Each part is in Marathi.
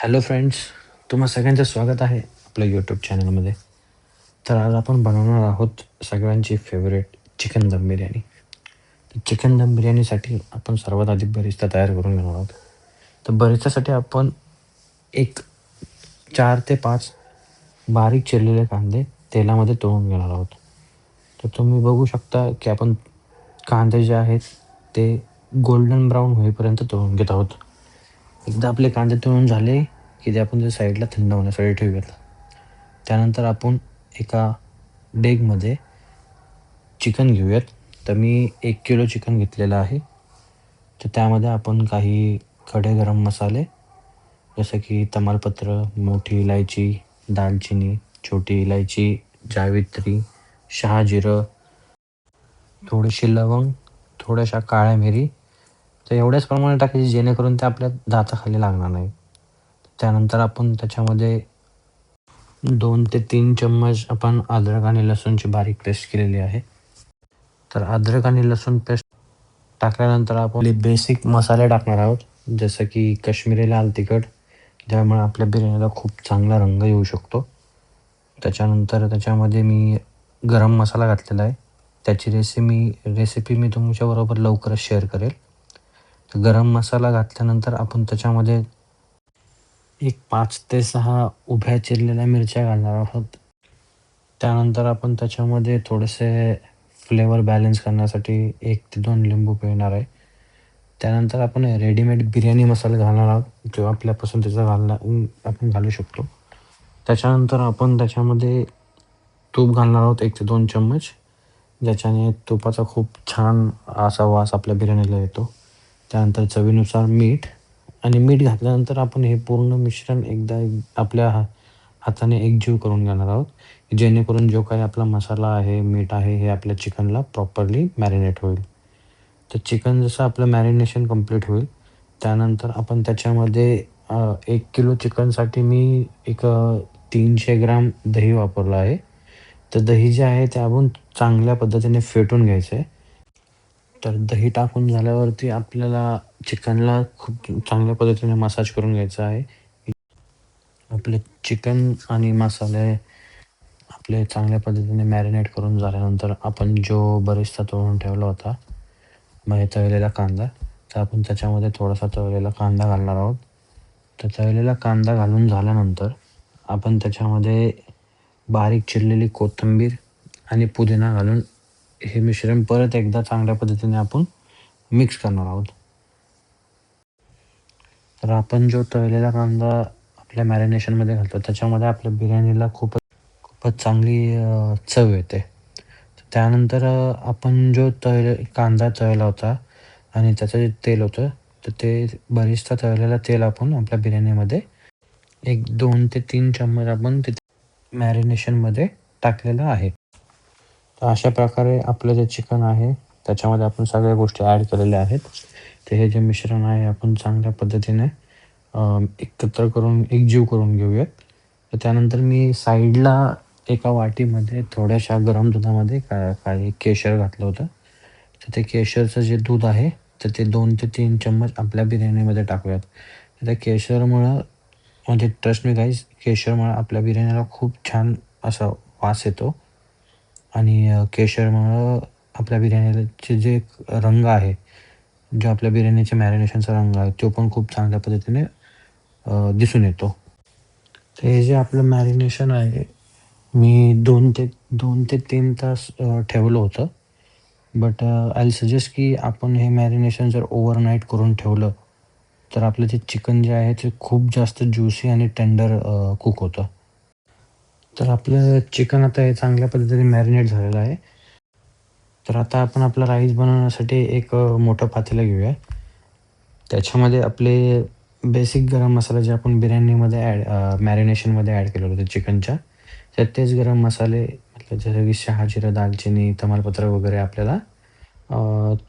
हॅलो फ्रेंड्स, तुम्हा सगळ्यांचं स्वागत आहे आपल्या यूट्यूब चॅनलमध्ये. तर आज आपण बनवणार आहोत सगळ्यांची फेवरेट चिकन दम बिर्याणी. तर चिकन दम बिर्याणीसाठी आपण सर्वात आधी बरिस्ता तयार करून घेणार आहोत. तर बरिस्त्यासाठी आपण एक 4 ते 5 बारीक चिरलेले कांदे तेलामध्ये तळून घेणार आहोत. तर तुम्ही बघू शकता की आपण कांदे जे आहेत ते गोल्डन ब्राउन होईपर्यंत तळून घेत आहोत. एकदा आपले कांदे तळून झाले की ते आपण ते साईडला थंड होण्यासाठी ठेवूयात. त्यानंतर आपण एका डेगमध्ये चिकन घेऊयात. तर मी 1 किलो चिकन घेतलेलं आहे. तर त्यामध्ये आपण काही खडे गरम मसाले जसं की तमालपत्र, मोठी इलायची, दालचिनी, छोटी इलायची, जावित्री, शहाजिरं, थोडीशी लवंग, थोड्याशा काळ्या मिरी, तर एवढ्याच प्रमाणात टाकायची जेणेकरून ते आपल्या दाताखाली लागणार नाही. त्यानंतर आपण त्याच्यामध्ये 2 ते 3 चम्मच आपण अद्रक आणि लसूणची बारीक पेस्ट केलेली आहे. तर अद्रक आणि लसूण पेस्ट टाकल्यानंतर आपण बेसिक मसाले टाकणार आहोत. जसं की काश्मीरी लाल तिखट, ज्यामुळे आपल्या बिर्याणीला खूप चांगला रंग येऊ शकतो. त्याच्यानंतर त्याच्यामध्ये मी गरम मसाला घातलेला आहे. त्याची रेसिपी मी तुमच्याबरोबर लवकरच शेअर करेल. तर गरम मसाला घातल्यानंतर आपण त्याच्यामध्ये एक 5 ते 6 उभ्या चिरलेल्या मिरच्या घालणार आहोत. त्यानंतर आपण त्याच्यामध्ये थोडेसे फ्लेवर बॅलन्स करण्यासाठी 1 ते 2 लिंबू पिळणार आहे. त्यानंतर आपण रेडीमेड बिर्याणी मसाला घालणार आहोत, जो आपल्या पसंतीचा आपण घालू शकतो. त्याच्यानंतर आपण त्याच्यामध्ये तूप घालणार आहोत 1 ते 2 चम्मच, ज्याच्याने तुपाचा खूप छान असा वास आपल्या बिर्याणीला येतो. त्यानंतर चवीनुसार मीठ आणि मीठ घातल्यानंतर आपण हे पूर्ण मिश्रण एकदा आपल्या हाताने एकजीव करून घेणार आहोत, जेणेकरून जो काही आपला मसाला आहे, मीठ आहे, हे आपल्या चिकनला प्रॉपरली मॅरिनेट होईल. तर चिकन जसं आपलं मॅरिनेशन कंप्लीट होईल, त्यानंतर आपण त्याच्यामध्ये 1 किलो चिकनसाठी मी 300 ग्राम दही वापरलं आहे. तर दही जे आहे ते आपण चांगल्या पद्धतीने फेटून घ्यायचं आहे. तर दही टाकून झाल्यावरती आपल्याला चिकनला खूप चांगल्या पद्धतीने मसाज करून घ्यायचा आहे. आपले चिकन आणि मसाले आपले चांगल्या पद्धतीने मॅरिनेट करून झाल्यानंतर आपण जो बरिस्ता तळून ठेवला होता, म्हणजे तळलेला कांदा, तर आपण त्याच्यामध्ये थोडासा तळलेला कांदा घालणार आहोत. तर तळलेला कांदा घालून झाल्यानंतर आपण त्याच्यामध्ये बारीक चिरलेली कोथिंबीर आणि पुदिना घालून हे मिश्रण परत एकदा चांगल्या पद्धतीने आपण मिक्स करणार आहोत. तर आपण जो तळलेला कांदा आपल्या मॅरिनेशनमध्ये घालतो, त्याच्यामध्ये आपल्या बिर्याणीला खूपच खूपच चांगली चव येते. त्यानंतर आपण जो कांदा तळला होता आणि त्याचं जे तेल होतं, तर ते बरिस्ता तळलेलं तेल आपण आपल्या बिर्याणीमध्ये एक 2 ते 3 चम्मच आपण तिथे मॅरिनेशनमध्ये टाकलेलं आहे. तर अशा प्रकारे आपलं जे चिकन आहे, त्याच्यामध्ये आपण सगळ्या गोष्टी ॲड केलेल्या आहेत. तर हे जे मिश्रण आहे आपण चांगल्या पद्धतीने एकत्र करून एकजीव करून घेऊयात. तर त्यानंतर मी साईडला एका वाटीमध्ये थोड्याशा गरम दुधामध्ये काही केशर घातलं होतं. तर ते केशरचं जे दूध आहे, तर ते 2 ते 3 चम्मच आपल्या बिर्याणीमध्ये टाकूयात. तर त्या केशरमुळं म्हणजे ट्रस्ट मी गाईज, केशरमुळं आपल्या बिर्याणीला खूप छान असा वास येतो आणि केशरमुळं आपल्या बिर्याणीचे जे रंग आहे, जो आपल्या बिर्याणीच्या मॅरिनेशनचा रंग आहे, तो पण खूप चांगल्या पद्धतीने दिसून येतो. तर हे जे आपलं मॅरिनेशन आहे, मी 2 ते 3 तास ठेवलं होतं. बट आय विल सजेस्ट की आपण हे मॅरिनेशन जर ओव्हरनाईट करून ठेवलं, तर आपलं जे चिकन जे आहे ते खूप जास्त ज्युसी आणि टेंडर कुक होतं. तर आपलं चिकन आता हे चांगल्या पद्धतीने मॅरिनेट झालेलं आहे. तर आता आपण आपला राईस बनवण्यासाठी एक मोठं पातेलं घेऊया. त्याच्यामध्ये आपले बेसिक गरम मसाला जे आपण बिर्याणीमध्ये मॅरिनेशनमध्ये ॲड केलेलं होतं चिकनच्या, तर तेच गरम मसाले म्हटलं जसं की शहाजिरं, दालचिनी, तमालपत्र वगैरे आपल्याला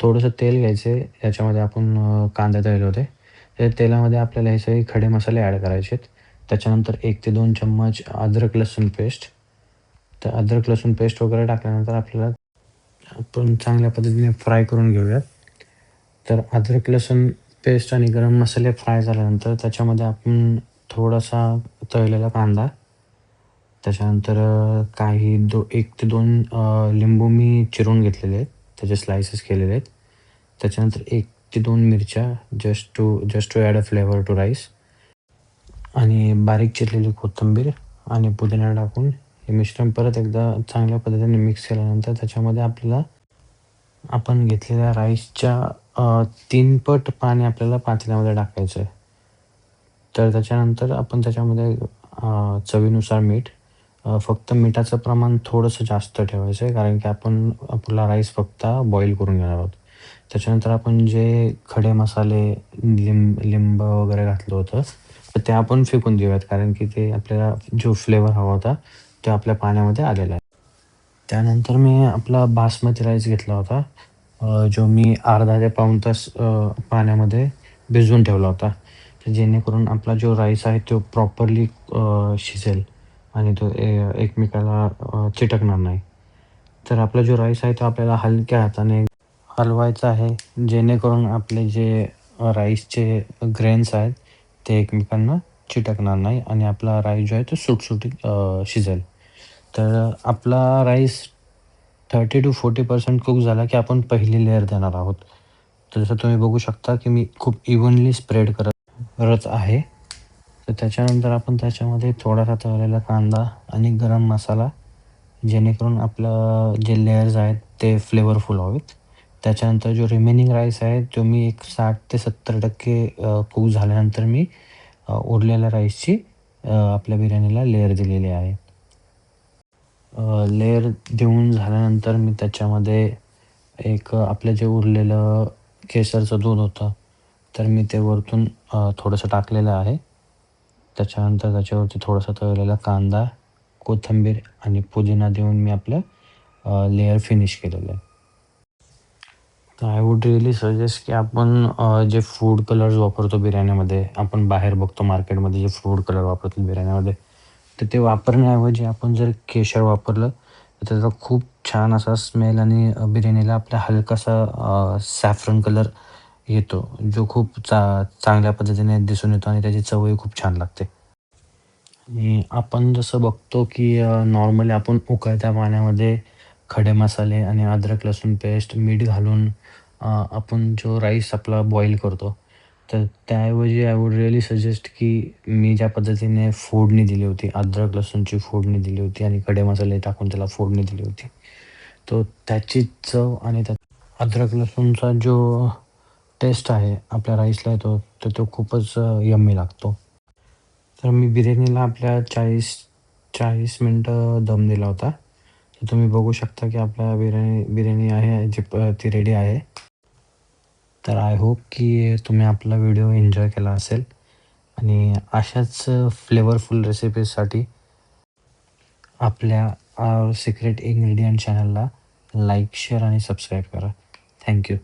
थोडंसं तेल घ्यायचं आहे. याच्यामध्ये आपण कांदे तळले होते. त्या तेलामध्ये आपल्याला हे सगळे खडे मसाले ॲड करायचे आहेत. त्याच्यानंतर 1 ते 2 चम्मच अद्रक लसूण पेस्ट. तर अद्रक लसूण पेस्ट वगैरे टाकल्यानंतर आपल्याला आपण चांगल्या पद्धतीने फ्राय करून घेऊयात. तर अद्रक लसूण पेस्ट आणि गरम मसाले फ्राय झाल्यानंतर त्याच्यामध्ये आपण थोडासा तळलेला कांदा, त्याच्यानंतर काही 1 ते 2 लिंबू मी चिरून घेतलेले आहेत. त्याचे स्लाइसेस केलेले आहेत. त्याच्यानंतर 1 ते 2 मिरच्या just to add a flavour to rice आणि बारीक चिरलेली कोथिंबीर आणि पुदिना टाकून हे मिश्रण परत एकदा चांगल्या पद्धतीने मिक्स केल्यानंतर त्याच्यामध्ये आपल्याला आपण घेतलेल्या राईसच्या 3 पट पाणी आपल्याला पातेल्यामध्ये टाकायचं आहे. तर त्याच्यानंतर आपण त्याच्यामध्ये चवीनुसार मीठ, फक्त मिठाचं प्रमाण थोडंसं जास्त ठेवायचं आहे, कारण की आपण आपला राईस फक्त बॉईल करून घेणार आहोत. त्याच्यानंतर आपण जे खडे मसाले, लिंब वगैरे घातलं होतं, तर ते आपण फेकून देऊयात, कारण की ते आपल्याला जो फ्लेवर हवा होता, तो आपल्या पाण्यामध्ये आलेला आहे. त्यानंतर मी आपला बासमती राईस घेतला होता, जो मी अर्धा ते पाऊण तास पाण्यामध्ये भिजवून ठेवला होता. तर जेणेकरून आपला जो राईस आहे तो प्रॉपरली शिजेल आणि तो एकमेकाला चिटकणार नाही. तर आपला जो राईस आहे तो आपल्याला हलक्या हाताने हलवायचा आहे, जेणेकरून आपले जे राईसचे ग्रेन्स आहेत ते एकमेकांना चिटकणार नाही आणि आपला राईस जो आहे तो सुटसुटीत शिजेल. तर आपला राईस 30 to 40% कुक झाला, की आपण पहिली लेयर देणार आहोत. तर जसं तुम्ही बघू शकता, की मी खूप इव्हनली स्प्रेड करत आहे. तर त्याच्यानंतर आपण त्याच्यामध्ये थोडासा तळलेला कांदा आणि गरम मसाला, जेणेकरून आपलं जे लेयर्स आहेत ते फ्लेवरफुल व्हावेत. त्याच्यानंतर जो रिमेनिंग राईस आहे, तो मी एक 60 ते 70% कुक झाल्यानंतर मी उरलेल्या राईसची आपल्या बिर्याणीला लेयर दिलेली आहे. लेयर देऊन झाल्यानंतर मी त्याच्यामध्ये एक आपलं जे उरलेलं केसरचं दूध होतं, तर मी ते वरतून थोडंसं टाकलेलं आहे. त्याच्यानंतर त्याच्यावरती थोडासा तळलेला कांदा, कोथिंबीर आणि पुदिना देऊन मी आपलं लेयर फिनिश केलेलं आहे. तर आय वुड रिअली सजेस्ट की आपण जे फूड कलर्स वापरतो बिर्याणीमध्ये, आपण बाहेर बघतो मार्केटमध्ये जे फूड कलर वापरतात बिर्याणीमध्ये, तर ते वापरण्याऐवजी आपण जर केशर वापरलं, तर त्याचा खूप छान असा स्मेल आणि बिर्याणीला आपला हलकासा सॅफ्रन कलर येतो, जो खूप चांगल्या पद्धतीने दिसून येतो आणि त्याची चवही खूप छान लागते. आणि आपण जसं बघतो, की नॉर्मली आपण उकळत्या पाण्यामध्ये खडे मसाले आणि अद्रक लसूण पेस्ट, मीठ घालून आपण जो राईस आपला बॉईल करतो. तर त्याऐवजी आय वुड रिअली सजेस्ट, की मी ज्या पद्धतीने फोडणी दिली होती, अद्रक लसूणची फोडणी दिली होती आणि खडे मसाले टाकून त्याला फोडणी दिली होती. तो त्याची चव आणि त्या अद्रक लसूणचा जो टेस्ट आहे आपल्या राईसला येतो, तर तो खूपच यम्मी लागतो. तर मी बिर्याणीला आपल्या 40 मिनिटं दम दिला होता. तर तुम्ही बघू शकता की आपल्या बिर्याणी बिर्याणी आहे जी ती रेडी आहे. तर आय होप की तुम्ही आपला व्हिडिओ एन्जॉय केला असेल आणि अशाच फ्लेवरफुल रेसिपीजसाठी आपल्या सिक्रेट इन्ग्रीडियंट चॅनलला लाईक, शेअर आणि सबस्क्राईब करा. Thank you.